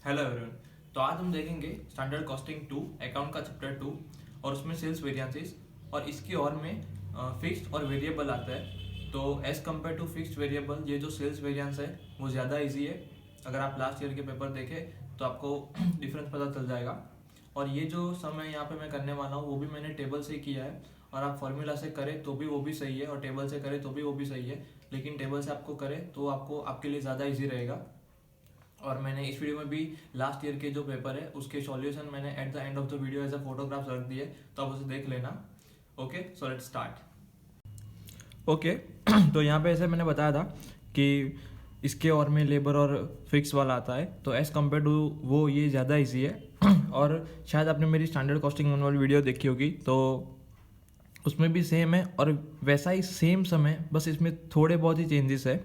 Hello everyone. तो आज हम देखेंगे स्टैंडर्ड कॉस्टिंग 2 अकाउंट का चैप्टर 2 और उसमें सेल्स वेरिएंसेस और इसकी और में फिक्स्ड और वेरिएबल आता है। तो as compared to fixed variable ये जो सेल्स वेरिएंस है वो ज़्यादा इजी है। अगर आप लास्ट ईयर के पेपर देखें तो आपको डिफरेंस पता चल जाएगा। और ये जो सम है यहाँ पे मैं करने वाला हूँ वो भी मैंने टेबल से किया है, और आप फॉर्मूला से करें तो भी वो भी सही है और टेबल से करें तो भी वो भी सही है, लेकिन टेबल से आपको करें तो आपको आपके लिए ज़्यादा ईजी रहेगा। और मैंने इस वीडियो में भी लास्ट ईयर के जो पेपर है उसके सॉल्यूशन मैंने at the end of the video as a photographs रख दिए, तो आप उसे देख लेना। Okay, so let's start. Okay, तो यहाँ पे ऐसे मैंने बताया था कि इसके और में लेबर और फिक्स वाला आता है, तो एज़ कम्पेयर टू वो ये ज़्यादा इजी है। और शायद आपने मेरी स्टैंडर्ड कॉस्टिंग वन वाली वीडियो देखी होगी, तो उसमें भी सेम है और वैसा ही सेम समय, बस इसमें थोड़े बहुत ही चेंजेस है।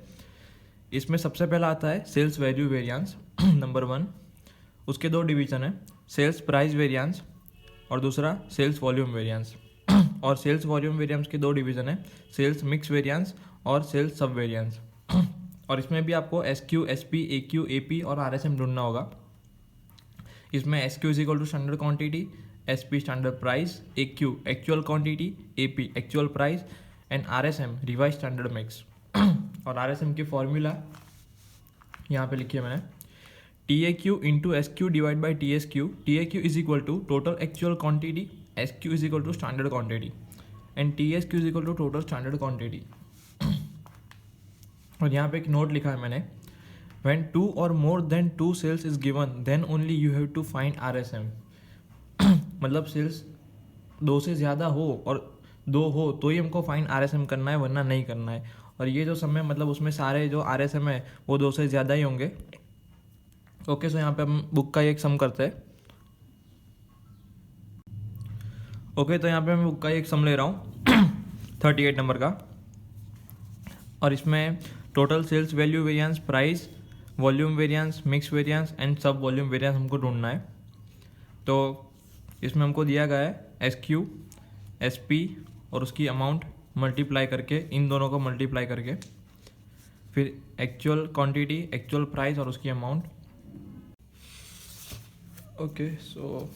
इसमें सबसे पहला आता है सेल्स वैल्यू वेरिएंस नंबर 1। उसके दो डिवीजन है, सेल्स प्राइस वेरिएंस और दूसरा सेल्स वॉल्यूम वेरिएंस। और सेल्स वॉल्यूम वेरिएंस के दो डिवीजन है, सेल्स मिक्स वेरिएंस और सेल्स सब वेरिएंस। और इसमें भी आपको S Q, S P, A Q, A P और आर एस एम ढूंढना होगा। इसमें S Q is equal to standard quantity, S P standard price, A Q actual quantity, A P actual price and R S M revise standard mix. और R S M की formula यहाँ पे लिखी है मैंने, T A Q into S Q divide by T S Q. T A Q is equal to total actual quantity, S Q is equal to standard quantity and T S Q is equal to total standard quantity. और यहाँ पे एक note लिखा है मैंने, when 2 और more than 2 sales is given then only you have to find R S M. मतलब sales 2 से ज़्यादा हो और 2 हो तो ही हमको फाइंड आर एस एम करना है, वरना नहीं करना है। और ये जो समय मतलब उसमें सारे जो आर एस एम है वो 2 से ज़्यादा ही होंगे। ओके, सो यहाँ पे हम बुक का एक सम करते हैं। ओके, तो यहाँ पे मैं बुक का एक सम ले रहा हूँ 38 नंबर का, और इसमें total sales value variance, price, volume variance, mix variance and sub volume variance हमको ढूंढना है। तो इसमें हमको दिया गया है एस क्यू, एस पी और उसकी अमाउंट मल्टीप्लाई करके, इन दोनों को मल्टीप्लाई करके, फिर एक्चुअल क्वांटिटी, एक्चुअल प्राइस और उसकी अमाउंट। ओके, सो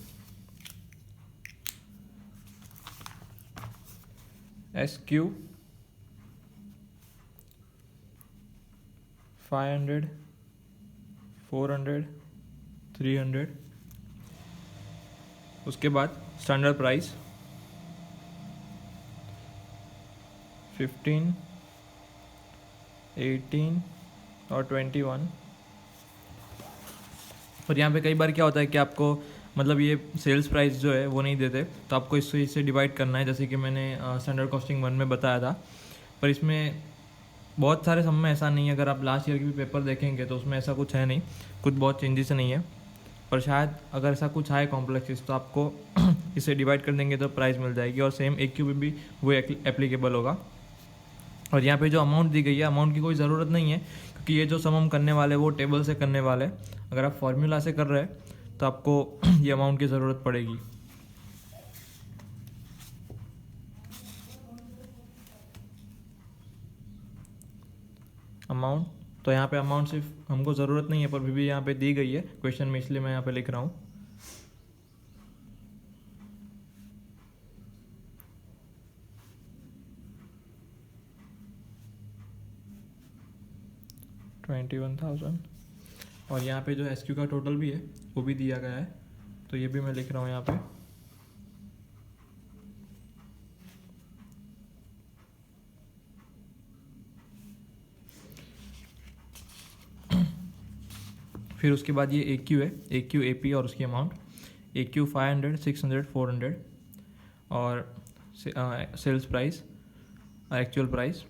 एस क्यू 500, 400, 300। उसके बाद स्टैंडर्ड प्राइस 15, 18 और 21। और यहाँ पे कई बार क्या होता है कि आपको मतलब ये सेल्स प्राइस जो है वो नहीं देते, तो आपको इससे डिवाइड करना है, जैसे कि मैंने स्टैंडर्ड कॉस्टिंग 1 में बताया था। पर इसमें बहुत सारे सम में ऐसा नहीं है, अगर आप लास्ट ईयर के भी पेपर देखेंगे तो उसमें ऐसा कुछ है नहीं, कुछ बहुत चेंजेस नहीं है। पर शायद अगर ऐसा कुछ आए कॉम्प्लेक्सेस तो आपको इसे डिवाइड कर देंगे तो प्राइस मिल जाएगी, और सेम ए क्यू भी वो एप्लीकेबल होगा। और यहाँ पे जो अमाउंट दी गई है, अमाउंट की कोई ज़रूरत नहीं है, क्योंकि ये जो सम हम करने वाले वो टेबल से करने वाले हैं। अगर आप फॉर्मूला से कर रहे हैं तो आपको ये अमाउंट की ज़रूरत पड़ेगी। अमाउंट, तो यहाँ पे अमाउंट सिर्फ हमको ज़रूरत नहीं है, पर भी यहाँ पे दी गई है क्वेश्चन में, इसलिए मैं यहाँ पे लिख रहा हूँ। $21,000। और यहाँ पे जो एस क्यू का टोटल भी है वो भी दिया गया है, तो ये भी मैं लिख रहा हूँ यहाँ पे। फिर उसके बाद ये ए क्यू है, ए क्यू, ए पी और उसकी अमाउंट। ए क्यू 500, 600, 400 और sales price, actual price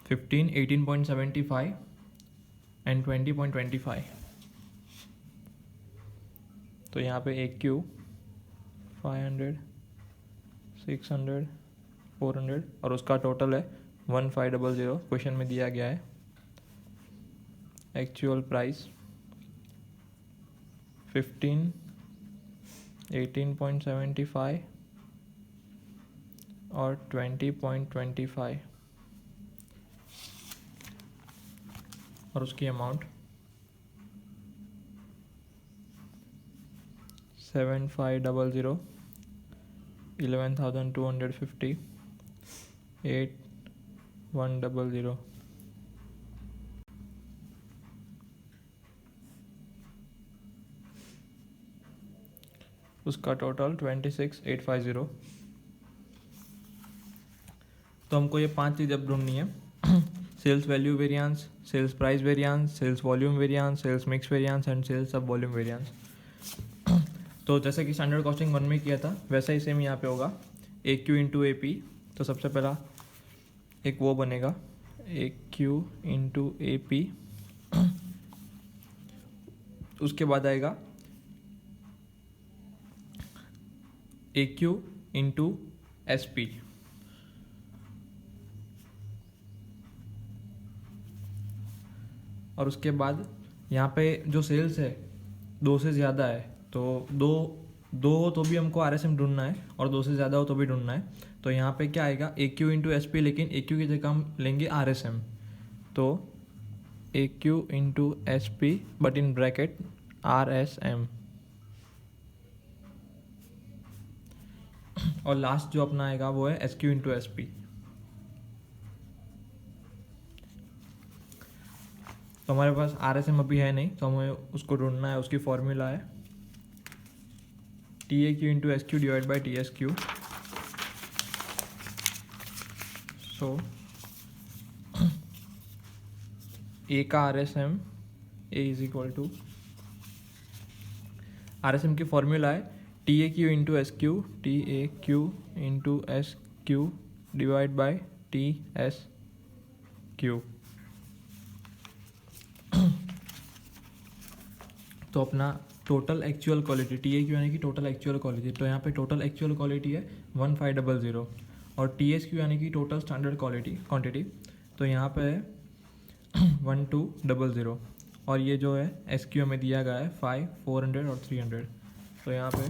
15, 18.75 and 20.25। तो यहाँ पे ए क्यू 500, 600, 400 और उसका टोटल है 1500, क्वेश्चन में दिया गया है। एक्चुअल प्राइस 15, 18.75 और 20.25 और उसकी अमाउंट 7500, 11,250, 8100. उसका टोटल 26,850. तो हमको ये 5 चीज़ अब ढूंढनी है. Sales value variance, sales price variance, sales volume variance, sales mix variance and sales sub volume variance. तो जैसे कि स्टैंडर्ड कॉस्टिंग 1 में किया था वैसा ही सेम यहाँ पे होगा. ए क्यू इंटू ए पी. तो सबसे पहला एक वो बनेगा ए क्यू इंटू ए पी. उसके बाद आएगा ए क्यू इंटू एस पी. और उसके बाद यहाँ पे जो सेल्स है 2 से ज़्यादा है तो दो हो तो भी हमको आर एस एम ढूंढना है और 2 से ज़्यादा हो तो भी ढूंढना है. तो यहाँ पे क्या आएगा ए क्यू इंटू एस पी, लेकिन ए क्यू की जगह हम लेंगे आर एस एम. तो A Q into S P but in bracket R S M. और लास्ट जो अपना आएगा वो है S Q into S P. तो हमारे पास आर एस एम अभी है नहीं तो हमें उसको ढूंढना है. उसकी फॉर्मूला है T A Q into S Q divide by T S Q. So A का R S M A is equal to R S M की फॉर्मूला है T A Q into S Q, T A Q into S Q divide by T S Q. तो अपना total actual quality T A Q यानी कि total actual quality. तो यहाँ पे total actual quality है 1500 और टी एस क्यू यानी कि टोटल स्टैंडर्ड क्वांटिटी. तो यहाँ पे है 1200 और ये जो है एस क्यू हमें दिया गया है 5, 400 और 300. तो यहाँ पे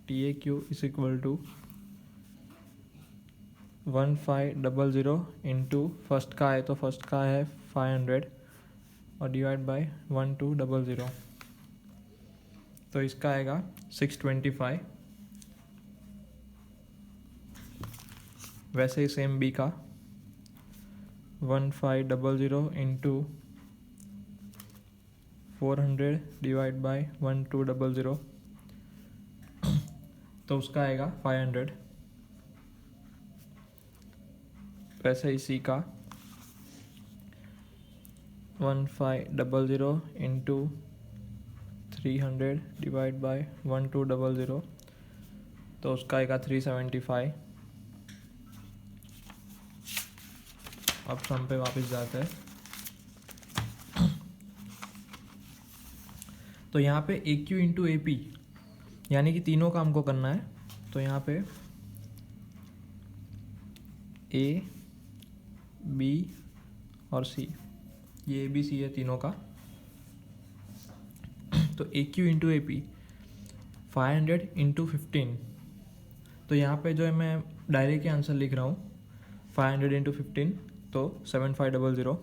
T A Q is equal to 1500 into first का है तो फर्स्ट का है 500 और डिवाइड बाई 1200. तो इसका आएगा 625. वैसे ही सेम बी का 1500 इंटू 400 डिवाइड बाई 1200. तो उसका आएगा 500. वैसे ही सी का 1500 इंटू 300 डिवाइड बाई 1200. तो उसका आएगा 375. अब सम पे वापस जाते हैं. तो यहाँ पे ए क्यू इंटू ए पी यानी कि तीनों का हमको करना है. तो यहाँ पे ए बी और सी, ये ए बी सी है तीनों का. तो A Q into A P 500 into 15. तो यहाँ पे जो है मैं डायरेक्ट आंसर लिख रहा हूँ 500 इंटू 15 तो 7500.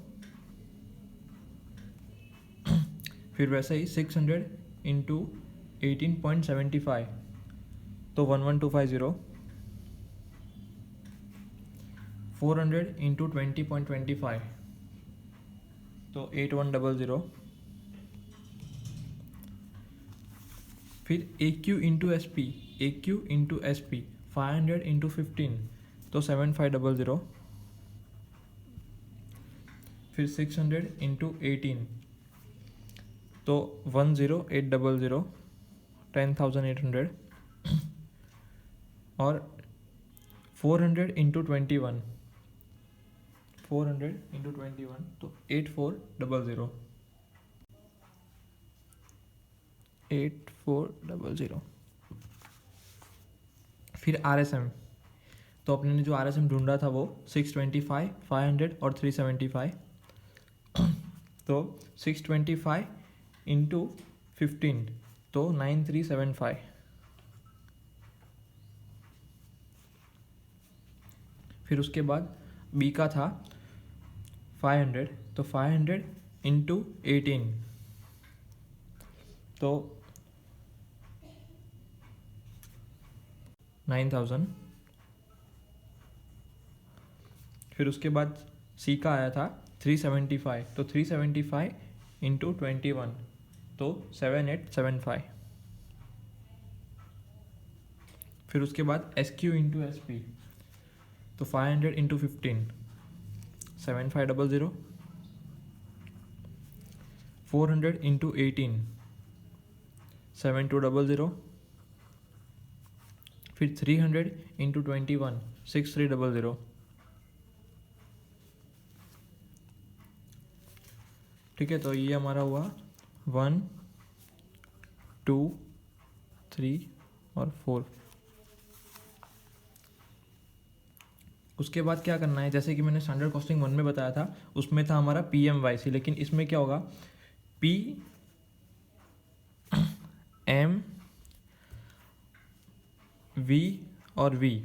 फिर वैसे ही 600 इंटू 18.75 तो 11250. 400 इंटू 20.25 तो 8100. फिर A Q into S P, A Q into S P 500 into 15 तो 7500. फिर 600 इंटू 18 तो 10800, 10,800. और 400 इंटू 21, 400 इंटू 21 तो 8400, 8400. फिर आर एस एम. तो अपने ने जो आर एस एम ढूंढा था वो 625, 500 और 375. तो 625 इंटू 15 तो 9375. फिर उसके बाद बी का था 500 तो 500 इंटू 18 तो 9000। फिर उसके बाद सी का आया था 375, तो 375 इंटू 21 तो 7875। फिर उसके बाद S Q into S P, तो 500 इंटू 15 7500। 400 इंटू 18 7200। फिर 300 इंटू 21 6300। ठीक है, तो ये हमारा हुआ 1 2 3 और 4। उसके बाद क्या करना है, जैसे कि मैंने स्टैंडर्ड कॉस्टिंग 1 में बताया था, उसमें था हमारा पी एम वाई सी, लेकिन इसमें क्या होगा, पी एम वी और वी,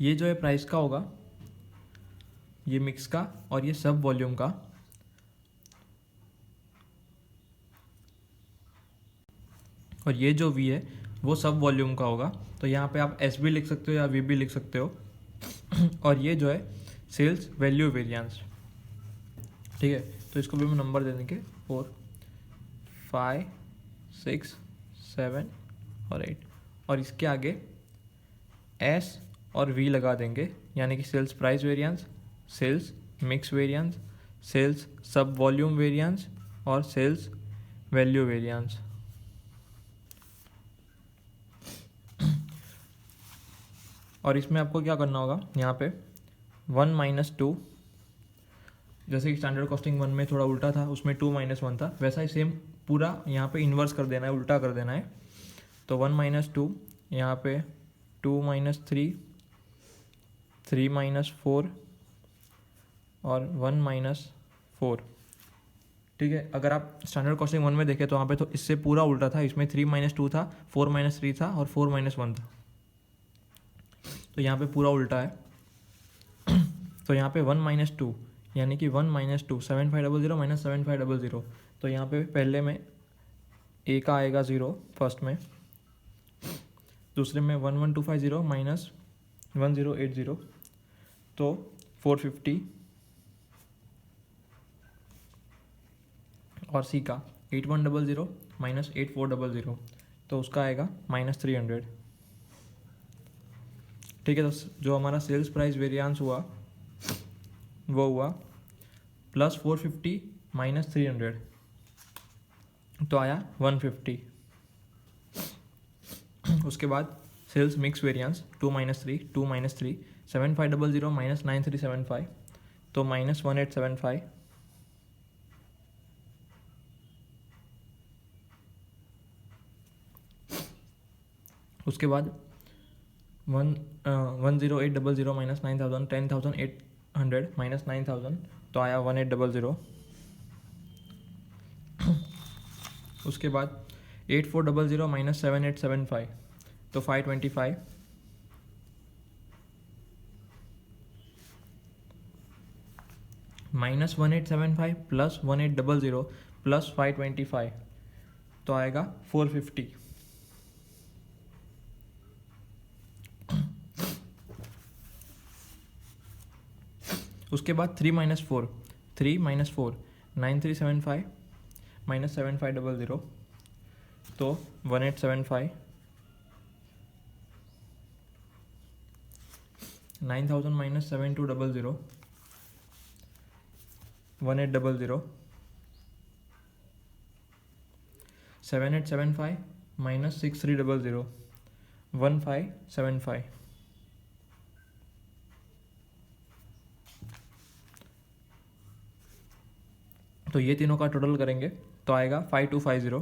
ये जो है प्राइस का होगा, ये मिक्स का, और ये सब वॉल्यूम का। और ये जो वी है वो सब वॉल्यूम का होगा, तो यहाँ पे आप एस भी लिख सकते हो या वी भी लिख सकते हो। और ये जो है सेल्स वैल्यू वेरिएंस। ठीक है, तो इसको भी हम नंबर दे देंगे 4 5 6 7 और 8, और इसके आगे एस और वी लगा देंगे, यानी कि sales price variance, sales mix variance, sales sub volume variance और सेल्स वैल्यू वेरिएंस। और इसमें आपको क्या करना होगा, यहाँ पे 1 माइनस 2, जैसे कि स्टैंडर्ड कॉस्टिंग 1 में थोड़ा उल्टा था, उसमें 2 माइनस 1 था, वैसा ही सेम पूरा यहाँ पे इन्वर्स कर देना है, उल्टा कर देना है। तो 1 माइनस 2, यहाँ पे 2 माइनस 3, 3 माइनस 4 और 1 माइनस 4। ठीक है, अगर आप स्टैंडर्ड कॉस्टिंग 1 में देखें तो वहाँ पे तो इससे पूरा उल्टा था, इसमें 3 माइनस 2 था, 4 माइनस 3 था और 4 माइनस 1 था, तो यहाँ पे पूरा उल्टा है। तो यहाँ पे 1 माइनस 2, यानी कि 1 माइनस 2 7500 माइनस 7500, तो यहाँ पे पहले में ए का आएगा 0 फर्स्ट में, दूसरे में 11250 माइनस 1080, तो 450, और सी का 8100 माइनस 8400, तो उसका आएगा माइनस 300। ठीक है, तो जो हमारा सेल्स प्राइस वेरिएंस हुआ वो हुआ प्लस 450 माइनस 300, तो आया 150। उसके बाद sales mix variance 2 minus 3 2 minus 3 7500 minus 9375, तो माइनस 1875। उसके बाद 10800 माइनस 9000 10800 माइनस 9000, तो आया 1800। उसके बाद 8400 माइनस 7875, तो 525। माइनस 1875 प्लस 1800 प्लस 525, तो आएगा 450। उसके बाद 3 माइनस 4 3 माइनस 4 9375 माइनस 7500, तो 1875। 9000 माइनस 7200 1800। 7875 माइनस 6300 1575। तो ये तीनों का टोटल करेंगे तो आएगा 5250।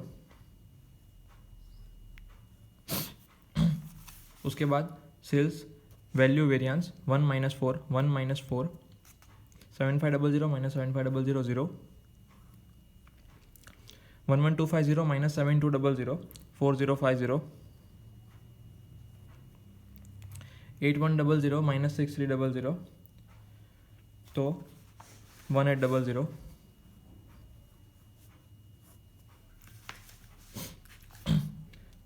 उसके बाद sales value variance 1 minus 4 1 minus 4 7500 minus 7500 0 11250 minus 7200 4050 8100 minus 6300, तो 1800।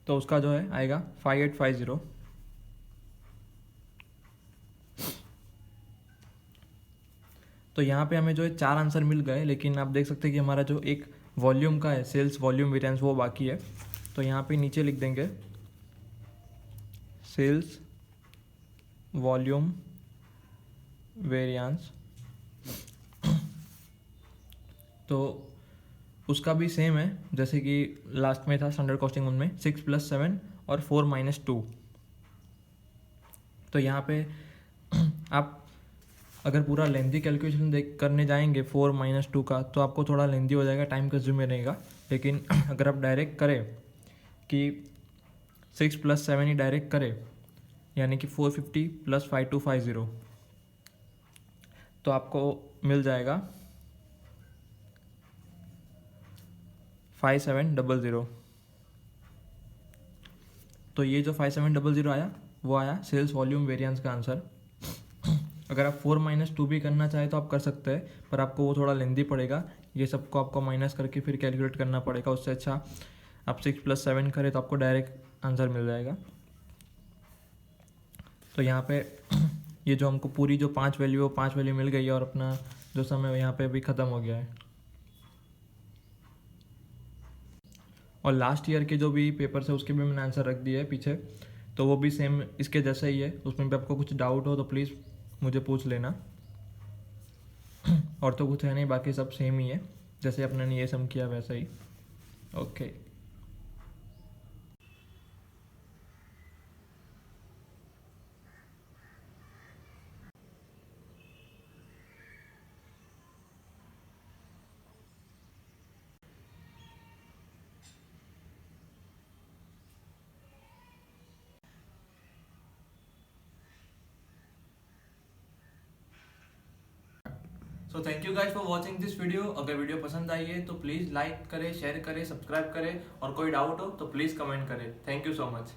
तो उसका जो है आएगा 5850। तो यहाँ पे हमें जो है 4 आंसर मिल गए, लेकिन आप देख सकते हैं कि हमारा जो एक वॉल्यूम का है, सेल्स वॉल्यूम वेरिएंस, वो बाकी है। तो यहाँ पे नीचे लिख देंगे सेल्स वॉल्यूम वेरिएंस। तो उसका भी सेम है जैसे कि लास्ट में था स्टैंडर्ड कॉस्टिंग उनमें 6 + 7 और 4 - 2। तो यहाँ पे आप अगर पूरा लेंथी कैलकुलेशन करने जाएंगे 4 - 2 का, तो आपको थोड़ा लेंथी हो जाएगा, टाइम कंज्यूमिंग रहेगा। लेकिन अगर आप डायरेक्ट करें कि 6 + 7 ही डायरेक्ट करें, यानी कि 450 + 5250, तो आपको मिल जाएगा 5700। तो ये जो 5700 आया, वो आया सेल्स वॉल्यूम वेरिएंस का आंसर। अगर आप 4 - 2 भी करना चाहें तो आप कर सकते हैं, पर आपको वो थोड़ा लेंदी पड़ेगा, ये सबको आपको माइनस करके फिर कैलकुलेट करना पड़ेगा। उससे अच्छा आप 6 + 7 करें तो आपको डायरेक्ट आंसर मिल जाएगा। तो यहाँ पे ये जो हमको पूरी जो 5 वैल्यू, वो 5 वैल्यू मिल गई है, और अपना जो समय यहाँ पे भी ख़त्म हो गया है। और लास्ट ईयर के जो भी पेपर्स है उसके भी मैंने आंसर रख दिए है पीछे, तो वो भी सेम इसके जैसा ही है। उसमें भी आपको कुछ डाउट हो तो प्लीज़ मुझे पूछ लेना। और तो कुछ है नहीं, बाकी सब सेम ही है, जैसे अपने ने ये सम किया वैसा ही। Okay. So thank you guys for watching this video. अगर वीडियो पसंद आई है तो प्लीज़ लाइक करें, शेयर करें, सब्सक्राइब करें, और कोई डाउट हो तो प्लीज़ कमेंट करें। Thank you so much.